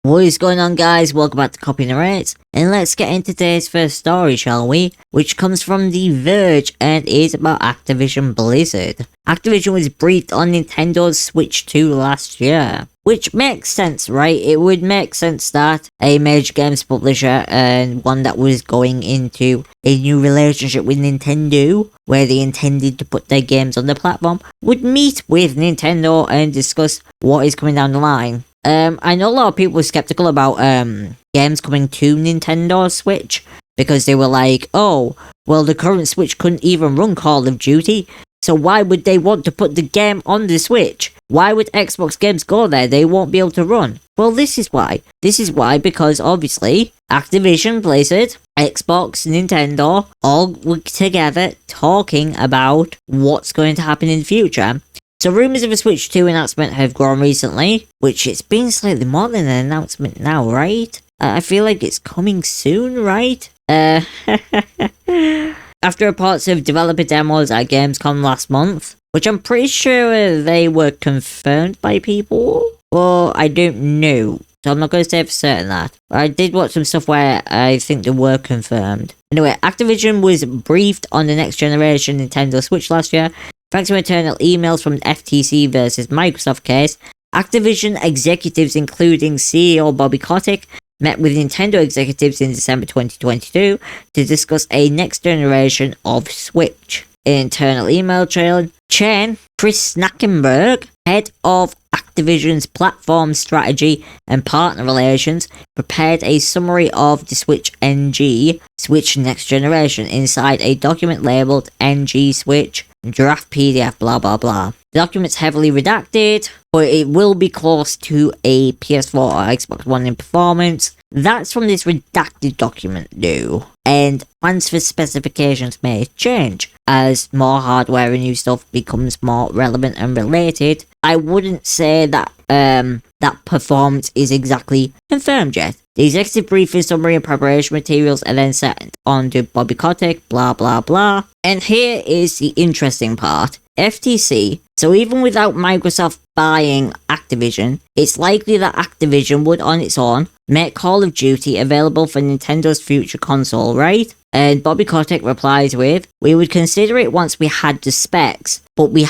What is going on, guys? Welcome back to Copy Narrates, and let's get into today's first story, shall we? Which comes from The Verge and is about Activision-Blizzard. Activision was briefed on Nintendo's Switch 2 last year, which makes sense, right? It would make sense that a major games publisher and one that was going into a new relationship with Nintendo, where they intended to put their games on the platform, would meet with Nintendo and discuss what is coming down the line. I know a lot of people were skeptical about games coming to Nintendo Switch because they were like, oh, well, the current Switch couldn't even run Call of Duty, so why would they want to put the game on the Switch? Why would Xbox games go there? They won't be able to run. Well, this is why. This is why, because obviously, Activision, Blizzard, Xbox, Nintendo, all work together talking about what's going to happen in the future. So rumours of a Switch 2 announcement have grown recently, which it's been slightly more than an announcement now, right? I feel like it's coming soon, right? After reports of developer demos at Gamescom last month, which I'm pretty sure they were confirmed by people. Well, I don't know, so I'm not going to say for certain that. But I did watch some stuff where I think they were confirmed. Anyway, Activision was briefed on the next generation Nintendo Switch last year, thanks to internal emails from the FTC versus Microsoft case. Activision executives, including CEO Bobby Kotick, met with Nintendo executives in December 2022 to discuss a next generation of Switch. Internal email chain, Chris Snackenberg, head of Activision's platform strategy and partner relations, prepared a summary of the Switch NG, Switch Next Generation, inside a document labeled NG Switch, draft PDF, blah blah blah. The document's heavily redacted, but it will be close to a PS4 or Xbox One in performance. That's from this redacted document though, and plans for specifications may change as more hardware and new stuff becomes more relevant and related. I wouldn't say that that performance is exactly confirmed yet. The executive briefing summary and preparation materials are then sent on to Bobby Kotick, blah blah blah. And here is the interesting part. FTC, so even without Microsoft buying Activision, it's likely that Activision would on its own make Call of Duty available for Nintendo's future console, right? And Bobby Kotick replies with, we would consider it once we had the specs, but we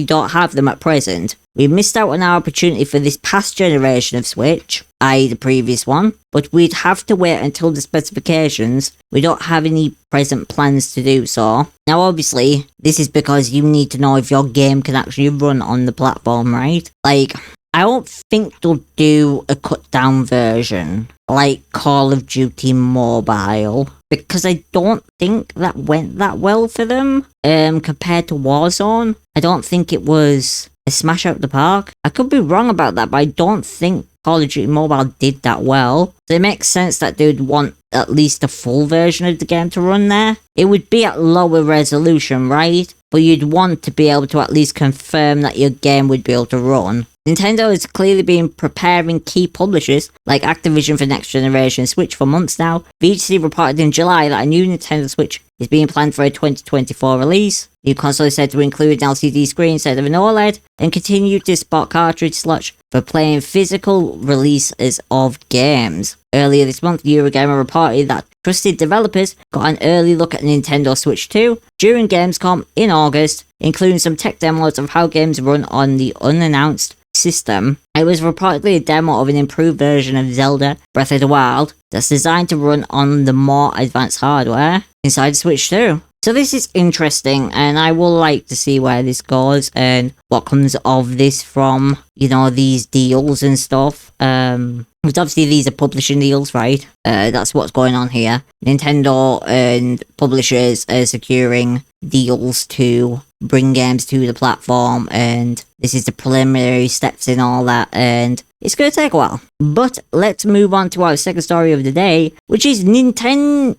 don't have them at present. We missed out on our opportunity for this past generation of Switch, i.e. the previous one, but we'd have to wait until the specifications. We don't have any present plans to do so. Now obviously, this is because you need to know if your game can actually run on the platform, right? Like, I don't think they'll do a cut down version like Call of Duty Mobile, because I don't think that went that well for them compared to Warzone. I don't think it was a smash out the park. I could be wrong about that, but I don't think Call of Duty Mobile did that well. So it makes sense that they would want at least a full version of the game to run there. It would be at lower resolution, right? But you'd want to be able to at least confirm that your game would be able to run. Nintendo has clearly been preparing key publishers like Activision for next generation Switch for months now. VGC reported in July that a new Nintendo Switch is being planned for a 2024 release. The new console is said to include an LCD screen instead of an OLED and continue to support cartridge slots for playing physical releases of games. Earlier this month, Eurogamer reported that trusted developers got an early look at Nintendo Switch 2 during Gamescom in August, including some tech demos of how games run on the unannounced system. It was reportedly a demo of an improved version of Zelda Breath of the Wild that's designed to run on the more advanced hardware inside Switch 2. So this is interesting, and I will like to see where this goes and what comes of this from, you know, these deals and stuff. Because obviously these are publishing deals, right? That's what's going on here. Nintendo and publishers are securing deals to bring games to the platform, and this is the preliminary steps in all that, and it's going to take a while. But let's move on to our second story of the day, which is NVIDIA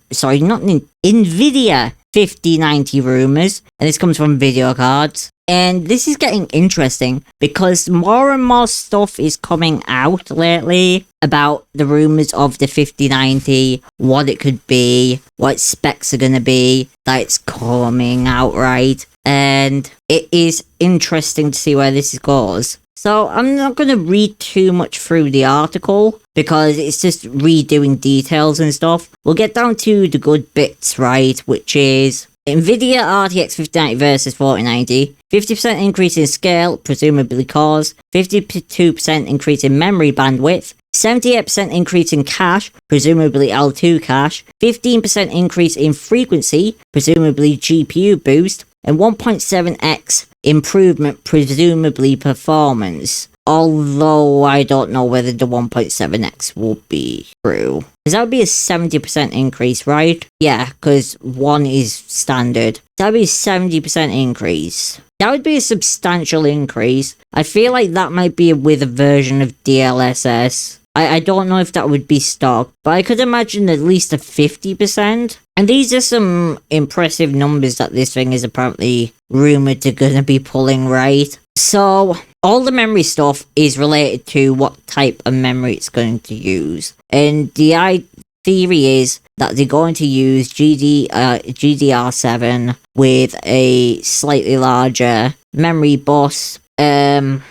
5090 rumours, and this comes from video cards. And this is getting interesting because more and more stuff is coming out lately about the rumours of the 5090, what it could be, what its specs are going to be, that it's coming out, right? And it is interesting to see where this goes. So I'm not going to read too much through the article because it's just redoing details and stuff. We'll get down to the good bits, right? Which is NVIDIA RTX 5090 versus 4090. 50% increase in scale, presumably cores. 52% increase in memory bandwidth. 78% increase in cache, presumably L2 cache. 15% increase in frequency, presumably GPU boost. And 1.7x improvement, presumably performance. Although I don't know whether the 1.7x will be true. Because that would be a 70% increase, right? Yeah, because 1 is standard. That would be a 70% increase. That would be a substantial increase. I feel like that might be with a version of DLSS. I don't know if that would be stock, but I could imagine at least a 50%. And these are some impressive numbers that this thing is apparently rumored to gonna be pulling, right? So, all the memory stuff is related to what type of memory it's going to use. And the theory is that they're going to use GDR7 with a slightly larger memory bus. And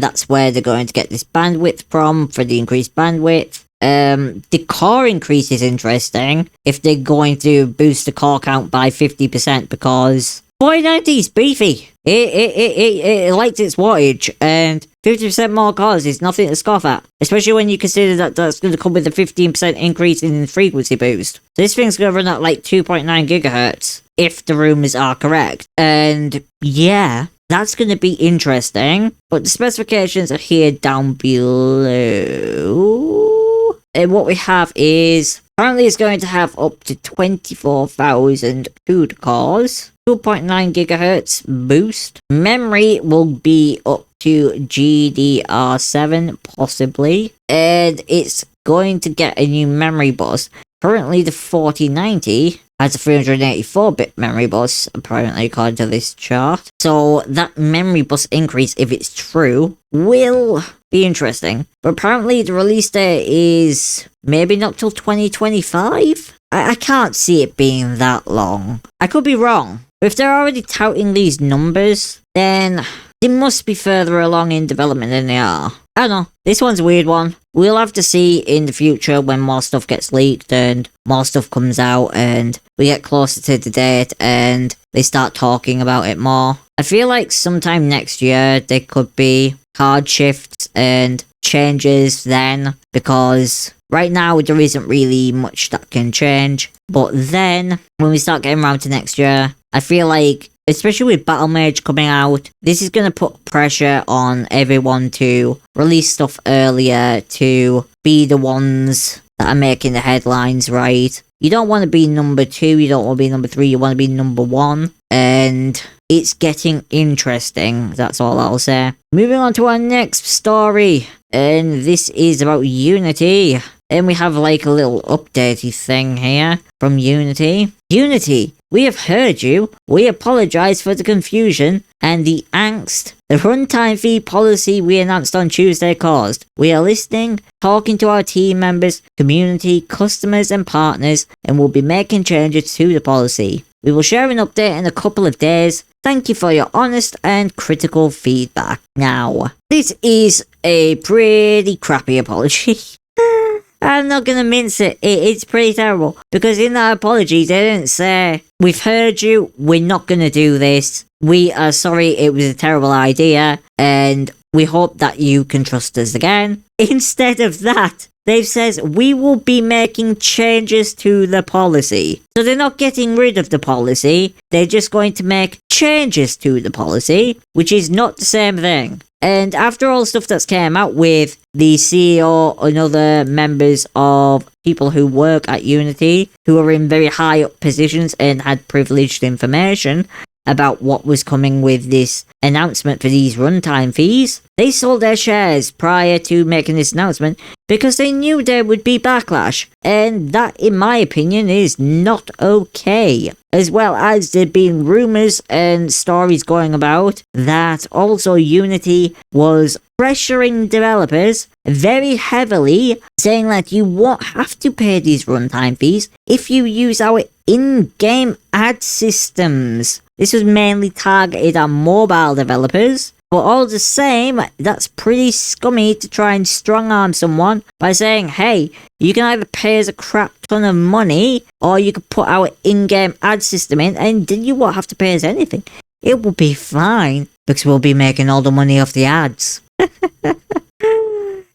that's where they're going to get this bandwidth from, for the increased bandwidth. The core increase is interesting if they're going to boost the core count by 50% because 4090 is beefy. It likes its wattage, and 50% more cores is nothing to scoff at, especially when you consider that that's going to come with a 15% increase in frequency boost. This thing's going to run at like 2.9 gigahertz if the rumors are correct. And yeah, that's going to be interesting, but the specifications are here down below. And what we have is, apparently it's going to have up to 24,000 CUDA cores, 2.9 gigahertz boost. Memory will be up to GDR7, possibly. And it's going to get a new memory bus. Currently, the 4090 has a 384-bit memory bus, apparently, according to this chart. So that memory bus increase, if it's true, will be interesting. But apparently the release date is maybe not till 2025? I can't see it being that long. I could be wrong. But if they're already touting these numbers, then they must be further along in development than they are. I don't know. This one's a weird one. We'll have to see in the future when more stuff gets leaked and more stuff comes out and we get closer to the date and they start talking about it more. I feel like sometime next year there could be hard shifts and changes then, because right now there isn't really much that can change. But then when we start getting around to next year, I feel like, especially with Battle Mage coming out, this is going to put pressure on everyone to release stuff earlier, to be the ones that are making the headlines, right? You don't want to be number 2, you don't want to be number 3, you want to be number 1. And it's getting interesting, that's all I'll say. Moving on to our next story, and this is about Unity. And we have like a little updatey thing here from Unity. Unity, we have heard you. We apologize for the confusion and the angst the runtime fee policy we announced on Tuesday caused. We are listening, talking to our team members, community, customers and partners, and will be making changes to the policy. We will share an update in a couple of days. Thank you for your honest and critical feedback. Now, this is a pretty crappy apology. I'm not gonna mince it. It's pretty terrible. Because in that apology, they didn't say, we've heard you, we're not gonna do this. We are sorry, it was a terrible idea, and we hope that you can trust us again. Instead of that, they've said, we will be making changes to the policy. So they're not getting rid of the policy, they're just going to make changes to the policy, which is not the same thing. And after all the stuff that's came out with the CEO and other members of people who work at Unity, who are in very high up positions and had privileged information about what was coming with this announcement for these runtime fees, they sold their shares prior to making this announcement because they knew there would be backlash. And that, in my opinion, is not okay. As well as there being rumours and stories going about that also Unity was pressuring developers very heavily, saying that you won't have to pay these runtime fees if you use our in-game ad systems. This was mainly targeted at mobile developers, But all the same, that's pretty scummy to try and strong-arm someone by saying, hey, you can either pay us a crap ton of money, or you can put our in-game ad system in, and then you won't have to pay us anything. It will be fine, because we'll be making all the money off the ads.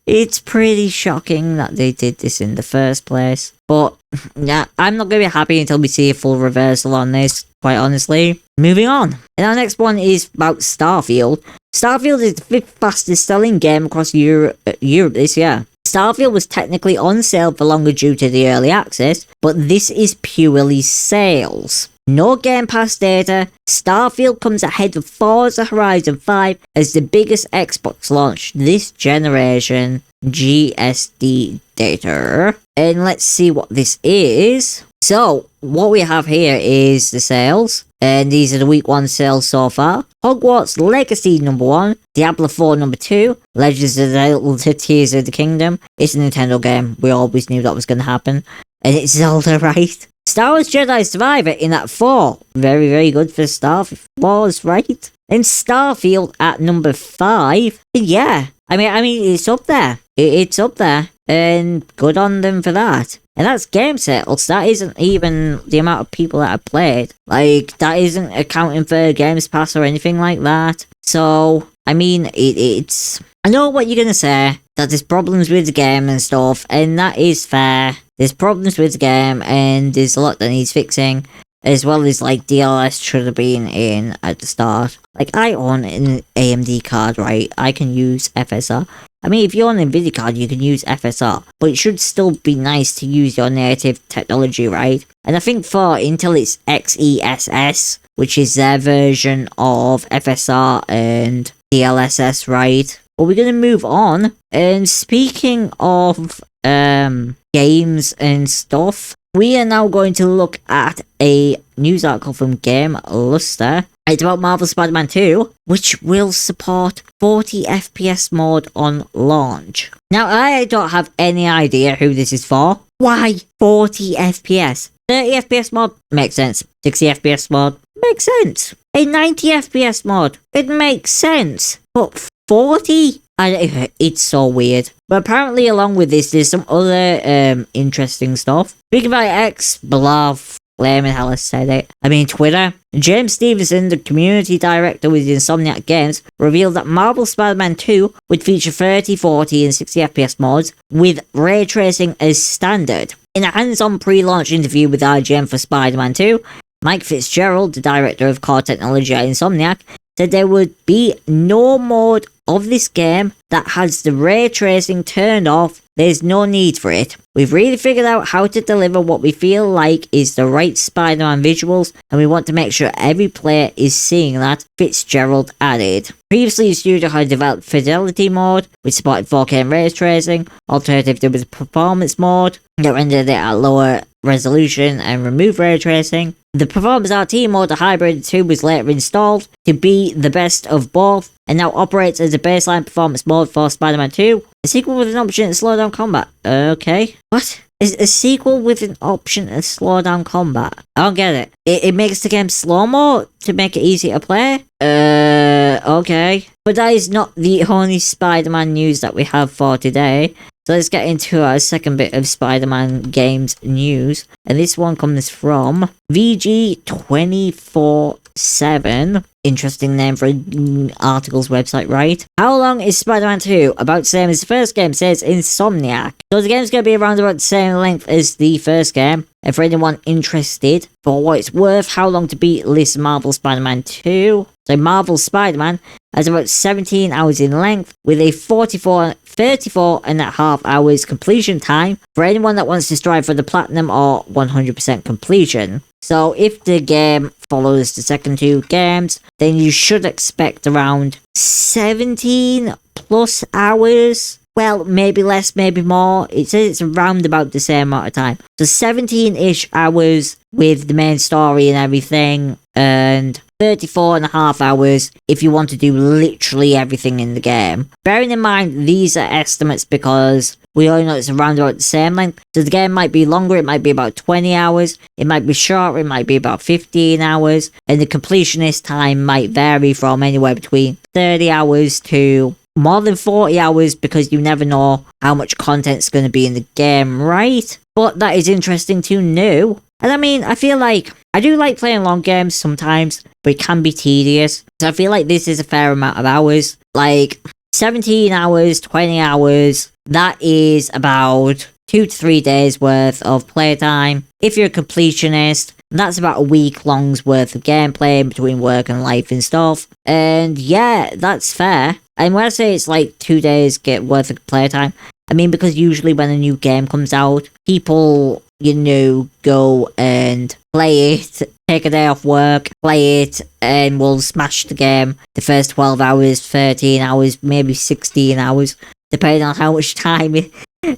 It's pretty shocking that they did this in the first place. But, yeah, I'm not going to be happy until we see a full reversal on this, quite honestly. Moving on. And our next one is about Starfield. Starfield is the 5th fastest selling game across Europe this year. Starfield was technically on sale for longer due to the early access, but this is purely sales. No Game Pass data, Starfield comes ahead of Forza Horizon 5 as the biggest Xbox launch this generation. GSD data. And let's see what this is. So, what we have here is the sales. And these are the week 1 sales so far. Hogwarts Legacy number 1, Diablo 4 number 2, Legends of Zelda Tears of the Kingdom. It's a Nintendo game, we always knew that was going to happen. And it's Zelda, right? Star Wars Jedi Survivor in at 4. Very, very good for Star Wars, right? And Starfield at number 5. Yeah, I mean, it's up there. It's up there. And good on them for that. And that's game sales. That isn't even the amount of people that have played. Like, that isn't accounting for Games Pass or anything like that. So, I mean, it's... I know what you're gonna say, that there's problems with the game and stuff, and that is fair. There's problems with the game, and there's a lot that needs fixing, as well as, like, DLS should have been in at the start. Like, I own an AMD card, right? I can use FSR. I mean, if you own an NVIDIA card, you can use FSR, but it should still be nice to use your native technology, right? And I think for Intel, it's XESS, which is their version of FSR and DLSS, right? But we're gonna move on, and speaking of games and stuff, we are now going to look at a news article from Game Luster. It's about Marvel Spider-Man 2, which will support 40 FPS mode on launch. Now, I don't have any idea who this is for. Why 40 FPS? 30 FPS mode? Makes sense. 60 FPS mode? Makes sense. A 90 FPS mode? It makes sense. But 40? It's so weird. But apparently along with this, there's some other interesting stuff. Speaking about X, blah, flaming hell, I said it. I mean Twitter. James Stevenson, the community director with Insomniac Games, revealed that Marvel Spider-Man 2 would feature 30, 40 and 60 FPS modes with ray tracing as standard. In a hands-on pre-launch interview with IGN for Spider-Man 2, Mike Fitzgerald, the director of core technology at Insomniac, said there would be no mode of this game that has the ray tracing turned off. There's no need for it. We've really figured out how to deliver what we feel like is the right Spider-Man visuals, and we want to make sure every player is seeing that, Fitzgerald added. Previously, the studio had developed Fidelity mode, which supported 4K and ray tracing. Alternatively, there was Performance mode that rendered it at lower resolution and removed ray tracing. The Performance RT mode, a hybrid 2, was later installed to be the best of both, and now operates as a baseline performance mode for Spider-Man 2. A sequel with an option to slow down combat. Okay. What? Is a sequel with an option to slow down combat? I don't get it. It makes the game slow-mo to make it easier to play? Okay. But that is not the only Spider-Man news that we have for today. So let's get into our second bit of Spider-Man games news. And this one comes from VG247. Interesting name for an article's website, right? How long is Spider-Man 2? About the same as the first game, says Insomniac. So the game's going to be around about the same length as the first game. And for anyone interested, for what it's worth, how long to beat this Marvel Spider-Man 2? So Marvel Spider-Man has about 17 hours in length, with a 34.5 hours completion time for anyone that wants to strive for the platinum or 100% completion. So if the game follows the second two games, then you should expect around 17 plus hours. Well, maybe less, maybe more. It says it's around about the same amount of time. So 17-ish hours with the main story and everything. and 34.5 hours if you want to do literally everything in the game. Bearing in mind, these are estimates because we all know it's around about the same length. So the game might be longer, it might be about 20 hours, it might be shorter, it might be about 15 hours, and the completionist time might vary from anywhere between 30 hours to more than 40 hours because you never know how much content's going to be in the game, right? But that is interesting to know. And I mean, I feel like I do like playing long games sometimes, but it can be tedious. So I feel like this is a fair amount of hours. Like 17 hours, 20 hours, that is about 2 to 3 days worth of playtime. If you're a completionist, that's about a week long's worth of gameplay between work and life and stuff. And yeah, that's fair. And when I say it's like 2 days get worth of playtime, I mean because usually when a new game comes out, people, you know, go and play it, take a day off work, play it, and will smash the game the first 12 hours, 13 hours, maybe 16 hours, depending on how much time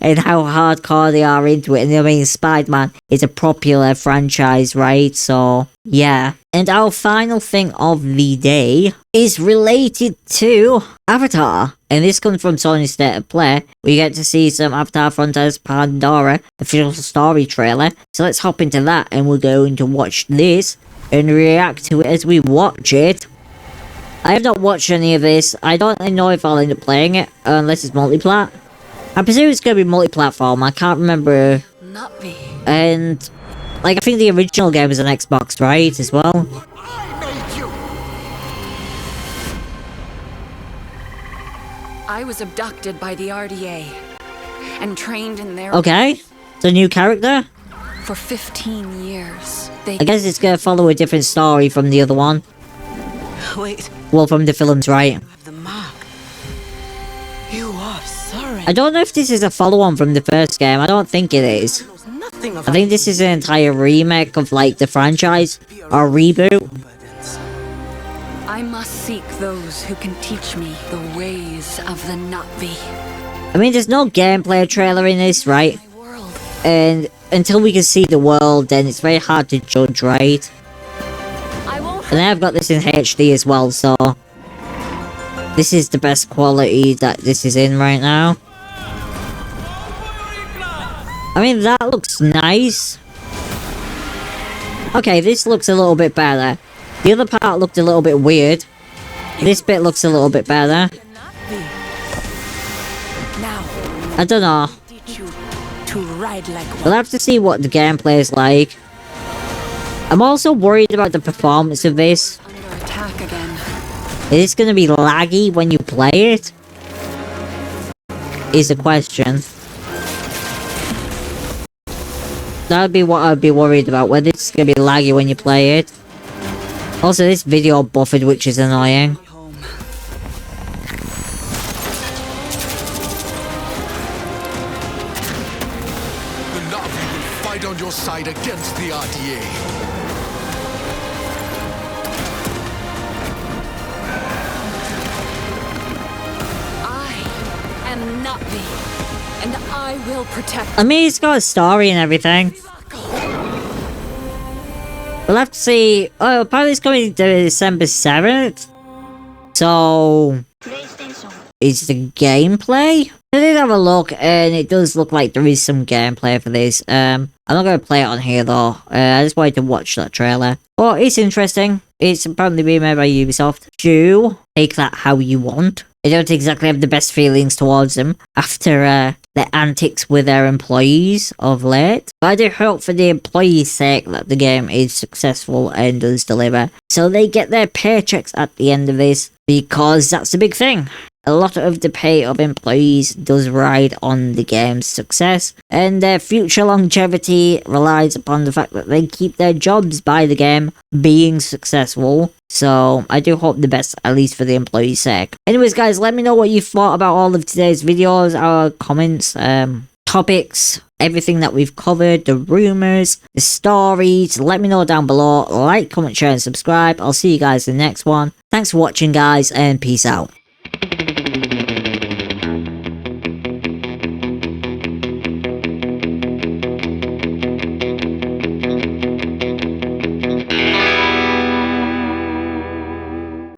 and how hardcore they are into it. And I mean, Spider-Man is a popular franchise, right? So, yeah. And our final thing of the day is related to Avatar. And this comes from Sony's State of Play. We get to see some Avatar Frontiers Pandora official story trailer. So let's hop into that and we're going to watch this and react to it as we watch it. I have not watched any of this. I don't know if I'll end up playing it unless it's multiplat. I presume it's going to be multi-platform. I can't remember. Not me. And like I think the original game was on Xbox, right, as well? I made you. I was abducted by the RDA and trained in their Okay, it's a new character. For 15 years. I guess it's going to follow a different story from the other one. Wait. Well, from the films, right? The mark. You are sorry. I don't know if this is a follow-on from the first game. I don't think it is. I think this is an entire remake of, like, the franchise. Or reboot. I must seek those who can teach me the ways of the Na'vi. I mean, there's no gameplay trailer in this, right? My world. And until we can see the world, then it's very hard to judge, right? I won't. And I've got this in HD as well, so this is the best quality that this is in right now. I mean, that looks nice. Okay, this looks a little bit better. The other part looked a little bit weird. This bit looks a little bit better. Now, I don't know. teach you to ride like one. We'll have to see what the gameplay is like. I'm also worried about the performance of this. Under attack again. Is this going to be laggy when you play it? Is the question. That would be what I'd be worried about, whether it's going to be laggy when you play it. Also, this video buffered, which is annoying. Home. The Na'vi will fight on your side against the RDA. I am Na'vi, and I will protect. I mean, it's got a story and everything. We'll have to see. Oh, apparently it's coming to December 7th. So, is the gameplay? I did have a look, and it does look like there is some gameplay for this. I'm not going to play it on here, though. I just wanted to watch that trailer. But it's interesting. It's apparently being made by Ubisoft. Do take that how you want. I don't exactly have the best feelings towards them after their antics with their employees of late. But I do hope for the employees' sake that the game is successful and does deliver. So they get their paychecks at the end of this, because that's the big thing. A lot of the pay of employees does ride on the game's success, and their future longevity relies upon the fact that they keep their jobs by the game being successful. So I do hope the best, at least for the employees' sake. Anyways, guys, let me know what you thought about all of today's videos, our comments, topics, everything that we've covered, the rumors, the stories. Let me know down below. Like, comment, share, and subscribe. I'll see you guys in the next one. Thanks for watching, guys, and peace out.